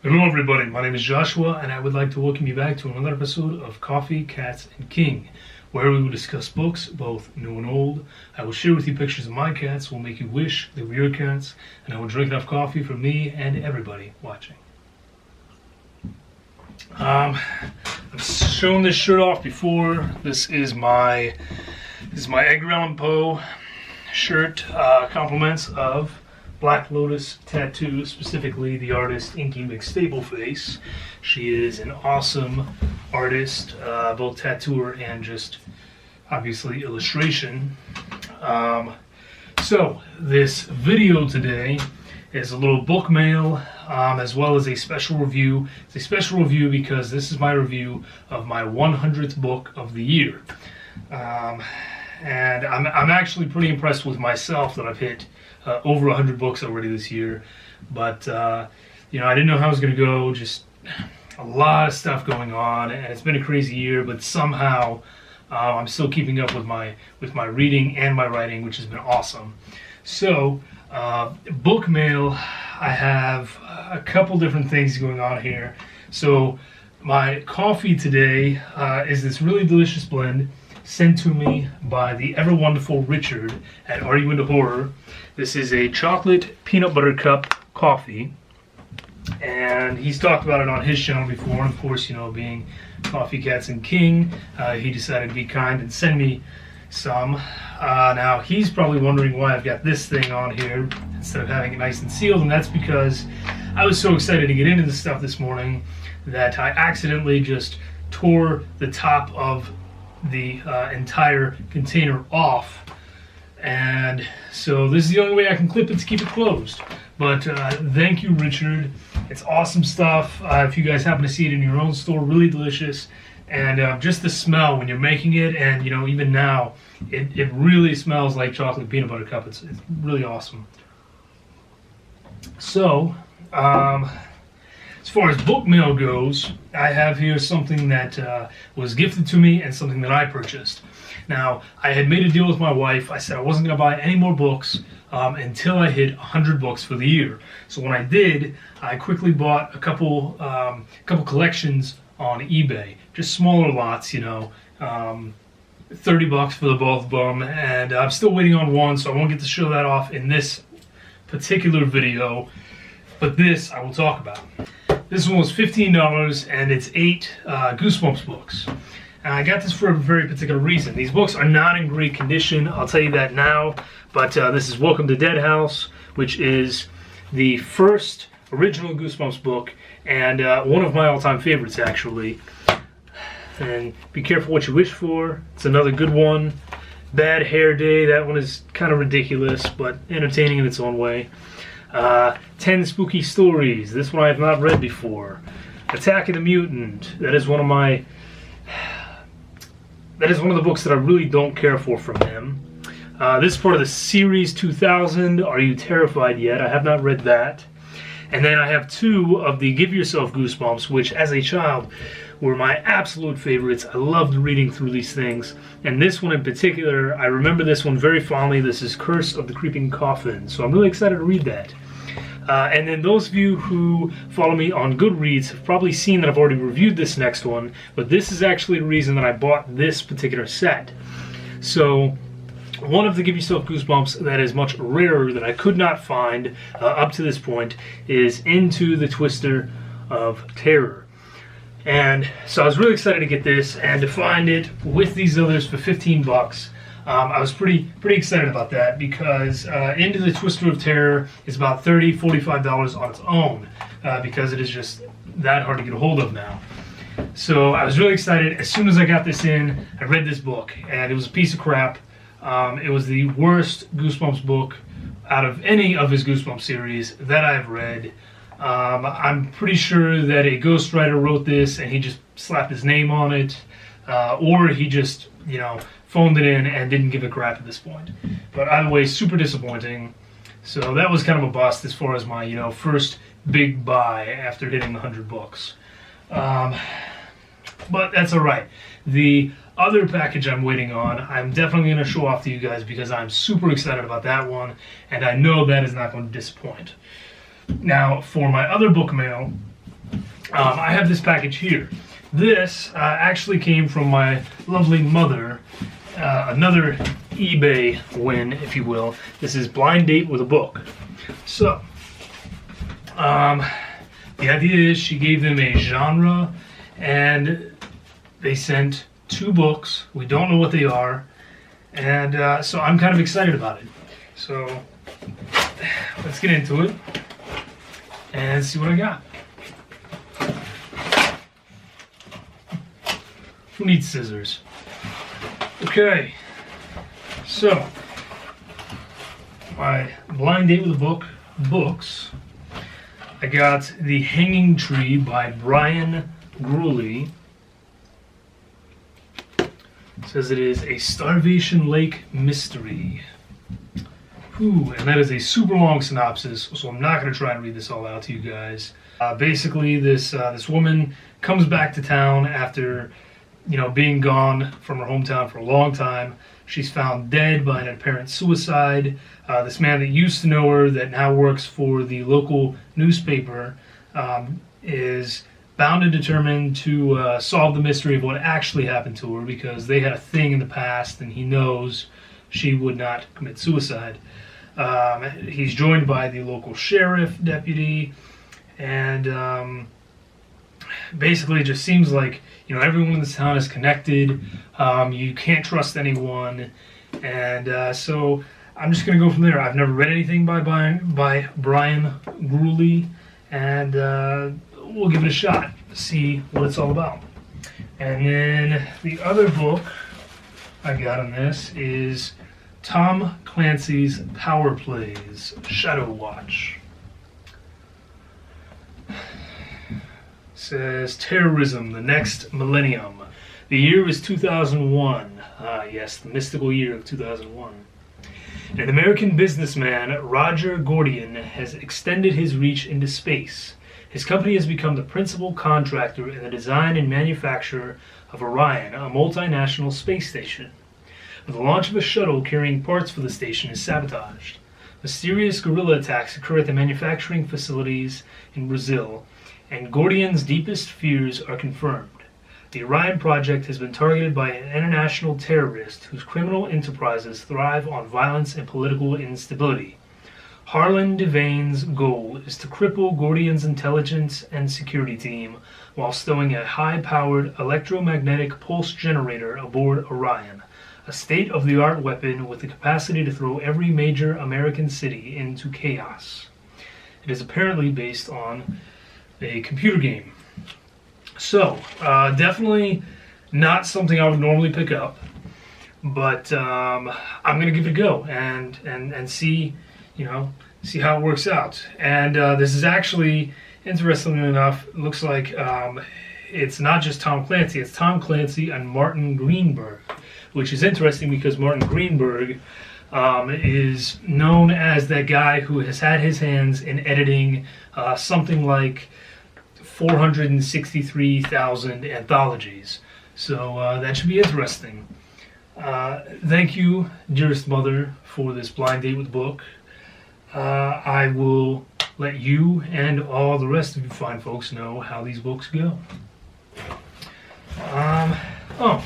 Hello everybody, my name is Joshua and I would like to welcome you back to another episode of Coffee, Cats, and King, where we will discuss books, both new and old. I will share with you pictures of my cats, will make you wish they were your cats, and I will drink enough coffee for me and everybody watching. I've shown this shirt off before. This is my Edgar Allan Poe shirt, compliments of Black Lotus Tattoo, specifically the artist Inky McStableface. She is an awesome artist, both tattooer and just obviously illustration. So this video today is a little book mail, as well as a special review. It's a special review because this is my review of my 100th book of the year. And I'm actually pretty impressed with myself that I've hit over 100 books already this year, but you know, I didn't know how it was going to go. Just a lot of stuff going on, and it's been a crazy year. But somehow, I'm still keeping up with my reading and my writing, which has been awesome. So, book mail. I have a couple different things going on here. So, my coffee today is this really delicious blend sent to me by the ever wonderful Richard at Are You Into Horror. This is a chocolate peanut butter cup coffee, and he's talked about it on his channel before. And of course, you know, being Coffee, Cats, and King, he decided to be kind and send me some. Now, he's probably wondering why I've got this thing on here instead of having it nice and sealed, and that's because I was so excited to get into this stuff this morning that I accidentally just tore the top of the entire container off, and so this is the only way I can clip it to keep it closed. But thank you, Richard. It's awesome stuff. If you guys happen to see it in your own store, really delicious. And just the smell when you're making it, and you know, even now, it really smells like chocolate peanut butter cup. It's really awesome. So, as far as book mail goes, I have here something that was gifted to me and something that I purchased. Now, I had made a deal with my wife. I said I wasn't going to buy any more books until I hit 100 books for the year. So when I did, I quickly bought a couple collections on eBay, just smaller lots, you know, $30 for the both of them, and I'm still waiting on one, so I won't get to show that off in this particular video, but this I will talk about. This one was $15, and it's 8 Goosebumps books. And I got this for a very particular reason. These books are not in great condition, I'll tell you that now, but this is Welcome to Dead House, which is the first original Goosebumps book, and one of my all-time favorites, actually. And Be Careful What You Wish For, it's another good one. Bad Hair Day, that one is kind of ridiculous, but entertaining in its own way. 10 Spooky Stories, this one I have not read before. Attack of the Mutant, that is one of the books that I really don't care for from him. This is part of the Series 2000, Are You Terrified Yet? I have not read that. And then I have 2 of the Give Yourself Goosebumps, which as a child were my absolute favorites. I loved reading through these things. And this one in particular, I remember this one very fondly. This is Curse of the Creeping Coffin. So I'm really excited to read that. And then those of you who follow me on Goodreads have probably seen that I've already reviewed this next one, but this is actually the reason that I bought this particular set. So, one of the Give Yourself Goosebumps that is much rarer that I could not find up to this point is Into the Twister of Terror. And so I was really excited to get this and to find it with these others for $15. I was pretty excited about that because Into the Twister of Terror is about $30, $45 on its own because it is just that hard to get a hold of now. So I was really excited. As soon as I got this in, I read this book, and it was a piece of crap. It was the worst Goosebumps book out of any of his Goosebumps series that I've read. I'm pretty sure that a ghostwriter wrote this and he just slapped his name on it, or he just, you know, phoned it in and didn't give a crap at this point. But either way, super disappointing. So that was kind of a bust as far as my, you know, first big buy after hitting 100 books. But that's alright. The other package I'm waiting on, I'm definitely going to show off to you guys because I'm super excited about that one, and I know that is not going to disappoint. Now, for my other book mail, I have this package here. This actually came from my lovely mother. Another eBay win, if you will. This is Blind Date with a Book. So, the idea is she gave them a genre, and they sent 2 books. We don't know what they are, and so I'm kind of excited about it. So, let's get into it and see what I got. Who needs scissors? Okay, so my Blind Date with a Book books. I got The Hanging Tree by Brian Grulie. It says it is a Starvation Lake mystery. Ooh, and that is a super long synopsis, so I'm not going to try and read this all out to you guys. Basically, this woman comes back to town after being gone from her hometown for a long time. She's found dead by an apparent suicide. This man that used to know her, that now works for the local newspaper, is bound and determined to solve the mystery of what actually happened to her, because they had a thing in the past and he knows she would not commit suicide. He's joined by the local sheriff deputy, and basically it just seems like everyone in this town is connected. You can't trust anyone, and so I'm just gonna go from there. I've never read anything by Brian Grulie, and we'll give it a shot, see what it's all about. And then the other book I got on this is Tom Clancy's Power Plays Shadow Watch. Says Terrorism, the Next Millennium. The year is 2001. Yes, the mystical year of 2001. An American businessman, Roger Gordian, has extended his reach into space. His company has become the principal contractor in the design and manufacture of Orion, a multinational space station. The launch of a shuttle carrying parts for the station is sabotaged. Mysterious guerrilla attacks occur at the manufacturing facilities in Brazil, and Gordian's deepest fears are confirmed. The Orion project has been targeted by an international terrorist whose criminal enterprises thrive on violence and political instability. Harlan Devane's goal is to cripple Gordian's intelligence and security team while stowing a high-powered electromagnetic pulse generator aboard Orion, a state-of-the-art weapon with the capacity to throw every major American city into chaos. It is apparently based on a computer game. So, definitely not something I would normally pick up, but I'm going to give it a go and see, see how it works out. And this is actually, interestingly enough, looks like it's not just Tom Clancy, it's Tom Clancy and Martin Greenberg, which is interesting because Martin Greenberg is known as that guy who has had his hands in editing something like 463,000 anthologies. So that should be interesting. Thank you, dearest mother, for this blind date with the book. I will let you and all the rest of you fine folks know how these books go. Oh,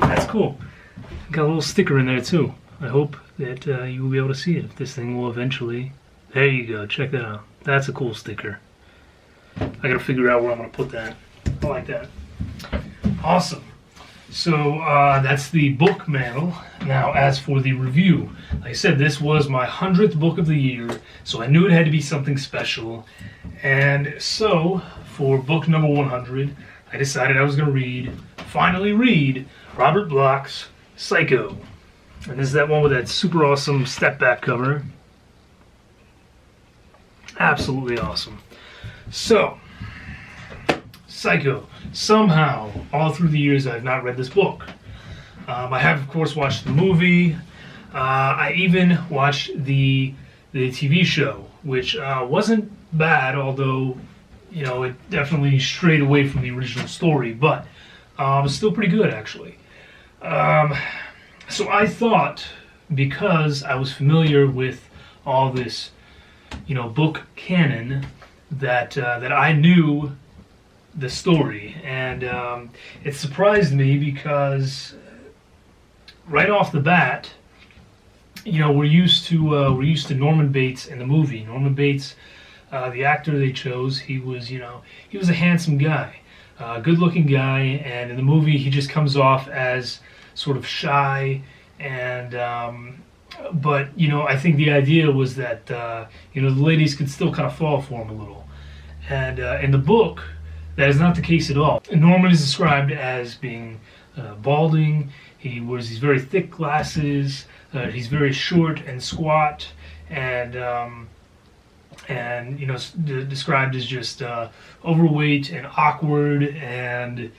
that's cool. Got a little sticker in there too. I hope that you will be able to see it. This thing will eventually... There you go, check that out. That's a cool sticker. I gotta figure out where I'm gonna put that. I like that. Awesome. So that's the Bookmail. Now, as for the review, like I said, this was my 100th book of the year, so I knew it had to be something special. And so, for book number 100, I decided I was gonna finally read Robert Bloch's Psycho. And this is that one with that super awesome step back cover. Absolutely awesome. So, Psycho. Somehow, all through the years, I have not read this book. I have, of course, watched the movie. I even watched the TV show, which wasn't bad, although, it definitely strayed away from the original story, but it's still pretty good, actually. So I thought, because I was familiar with all this, book canon, that I knew the story, and it surprised me because right off the bat, we're used to Norman Bates in the movie. Norman Bates, the actor they chose, he was a handsome guy, good-looking guy, and in the movie he just comes off as sort of shy, and but I think the idea was that the ladies could still kind of fall for him a little, and in the book that is not the case at all. Norman is described as being balding. He wears these very thick glasses. He's very short and squat, and described as just overweight and awkward. And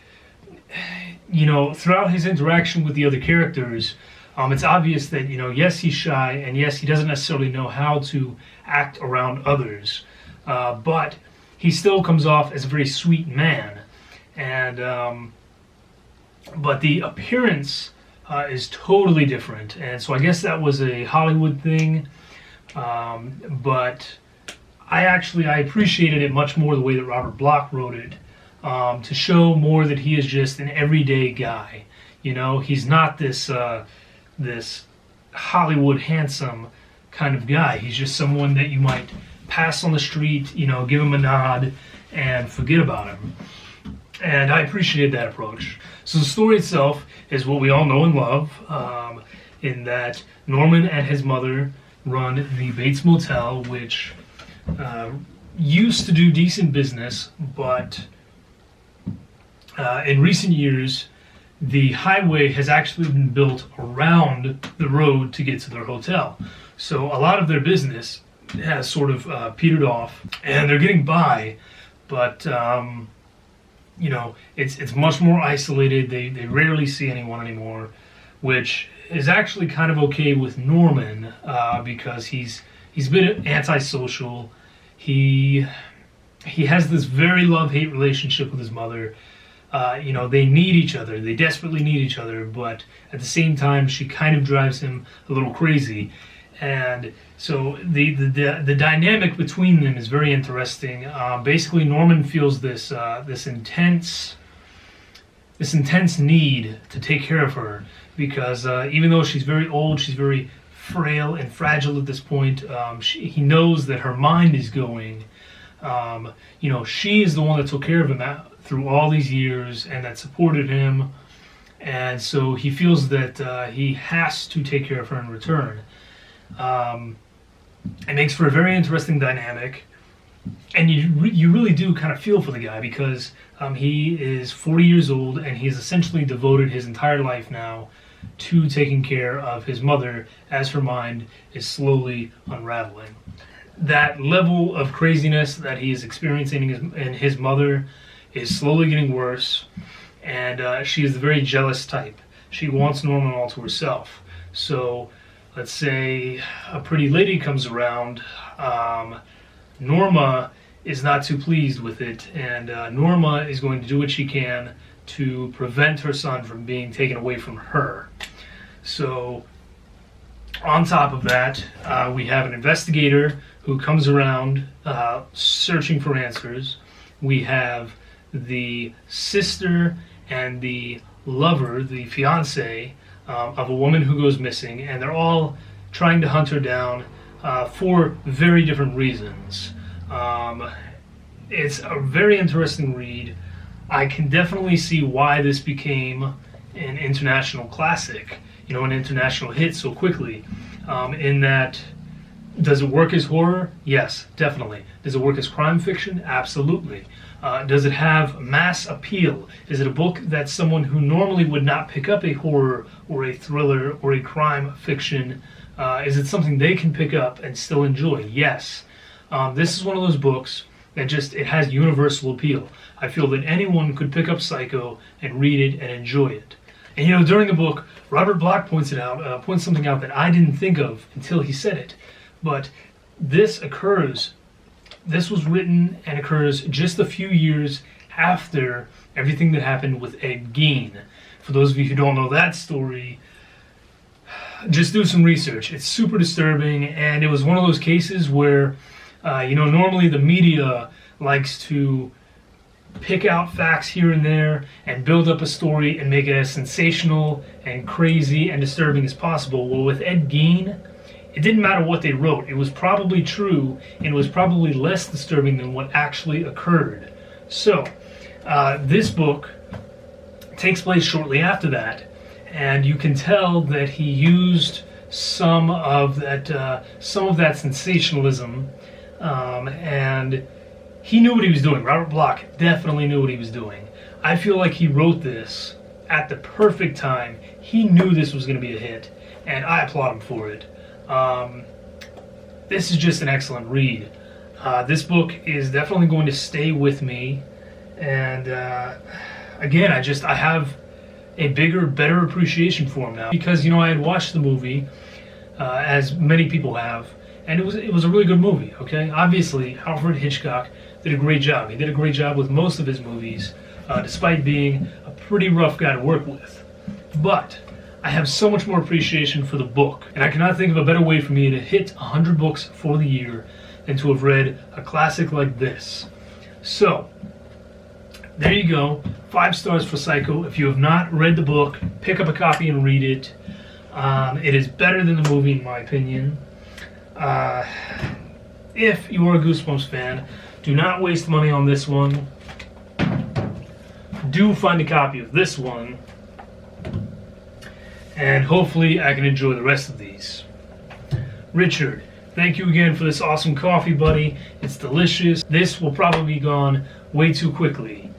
throughout his interaction with the other characters, it's obvious that yes, he's shy, and yes, he doesn't necessarily know how to act around others, but he still comes off as a very sweet man, and but the appearance is totally different, and so I guess that was a Hollywood thing, but I appreciated it much more the way that Robert Bloch wrote it, to show more that he is just an everyday guy. He's not this Hollywood handsome kind of guy. He's just someone that you might pass on the street, give him a nod and forget about him. And I appreciated that approach. So the story itself is what we all know and love, in that Norman and his mother run the Bates Motel, which used to do decent business, but in recent years, the highway has actually been built around the road to get to their hotel. So a lot of their business has sort of petered off, and they're getting by, but it's much more isolated. They rarely see anyone anymore, which is actually kind of okay with Norman, because he's a bit antisocial. He has this very love-hate relationship with his mother. They need each other. They desperately need each other, but at the same time, she kind of drives him a little crazy. And so the dynamic between them is very interesting. Basically, Norman feels this intense need to take care of her, because even though she's very old, she's very frail and fragile at this point. He knows that her mind is going. She is the one that took care of him through all these years and that supported him, and so he feels that he has to take care of her in return. It makes for a very interesting dynamic, and you really do kind of feel for the guy, because he is 40 years old and he's essentially devoted his entire life now to taking care of his mother as her mind is slowly unraveling. That level of craziness that he is experiencing in his mother is slowly getting worse, and she is the very jealous type. She wants Norman all to herself. So let's say a pretty lady comes around, Norma is not too pleased with it, and Norma is going to do what she can to prevent her son from being taken away from her. So on top of that, we have an investigator who comes around searching for answers. We have the sister and the lover, the fiance, of a woman who goes missing, and they're all trying to hunt her down for very different reasons. It's a very interesting read. I can definitely see why this became an international classic, an international hit so quickly. In that, does it work as horror? Yes, definitely. Does it work as crime fiction? Absolutely. Does it have mass appeal? Is it a book that someone who normally would not pick up a horror or a thriller or a crime fiction, is it something they can pick up and still enjoy? Yes. This is one of those books that it has universal appeal. I feel that anyone could pick up Psycho and read it and enjoy it. And during the book, Robert Bloch points something out that I didn't think of until he said it. But this was written and occurs just a few years after everything that happened with Ed Gein. For those of you who don't know that story, just do some research. It's super disturbing, and it was one of those cases where, normally the media likes to pick out facts here and there and build up a story and make it as sensational and crazy and disturbing as possible. Well, with Ed Gein, it didn't matter what they wrote. It was probably true, and it was probably less disturbing than what actually occurred. So, this book takes place shortly after that, and you can tell that he used some of that sensationalism, and he knew what he was doing. Robert Bloch definitely knew what he was doing. I feel like he wrote this at the perfect time. He knew this was going to be a hit, and I applaud him for it. This is just an excellent read. This book is definitely going to stay with me, and again, I have a bigger, better appreciation for him now, because I had watched the movie, as many people have, and it was a really good movie. Okay, obviously Alfred Hitchcock did a great job. He did a great job with most of his movies, despite being a pretty rough guy to work with. But I have so much more appreciation for the book, and I cannot think of a better way for me to hit 100 books for the year than to have read a classic like this. So, there you go. 5 stars for Psycho. If you have not read the book, pick up a copy and read it. It is better than the movie, in my opinion. If you are a Goosebumps fan, do not waste money on this one. Do find a copy of this one, and hopefully I can enjoy the rest of these. Richard, thank you again for this awesome coffee, buddy. It's delicious. This will probably be gone way too quickly.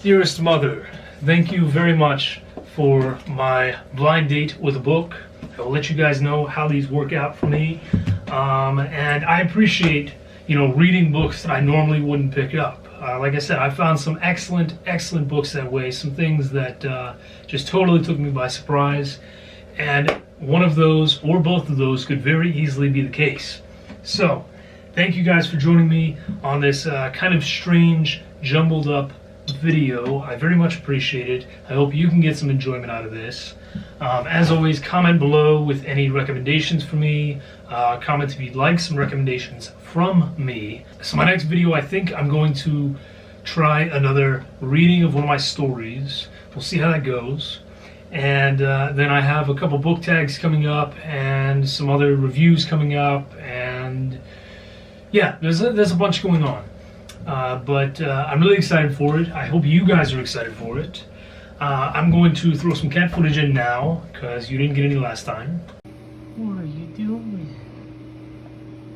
Dearest Mother, thank you very much for my blind date with a book. I will let you guys know how these work out for me. And I appreciate, reading books that I normally wouldn't pick up. Like I said, I found some excellent books that way, some things that just totally took me by surprise. And one of those, or both of those, could very easily be the case. So, thank you guys for joining me on this kind of strange, jumbled up video. I very much appreciate it. I hope you can get some enjoyment out of this. As always, comment below with any recommendations for me. Comment if you'd like some recommendations from me. So my next video, I think I'm going to try another reading of one of my stories. We'll see how that goes. And then I have a couple book tags coming up and some other reviews coming up. And yeah, there's a bunch going on. But I'm really excited for it. I hope you guys are excited for it. I'm going to throw some cat footage in now, because you didn't get any last time. What are you doing?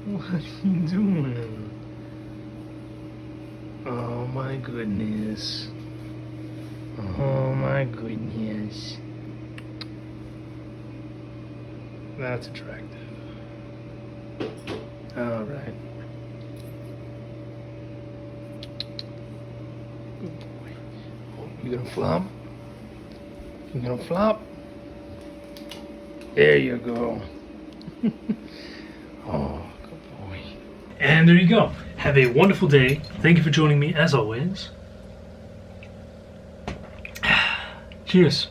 What are you doing? Oh my goodness. Oh my goodness. That's attractive. Alright. Good boy. Oh, you gonna flop? You gonna flop? There you go. Oh, good boy. And there you go. Have a wonderful day. Thank you for joining me as always. Cheers.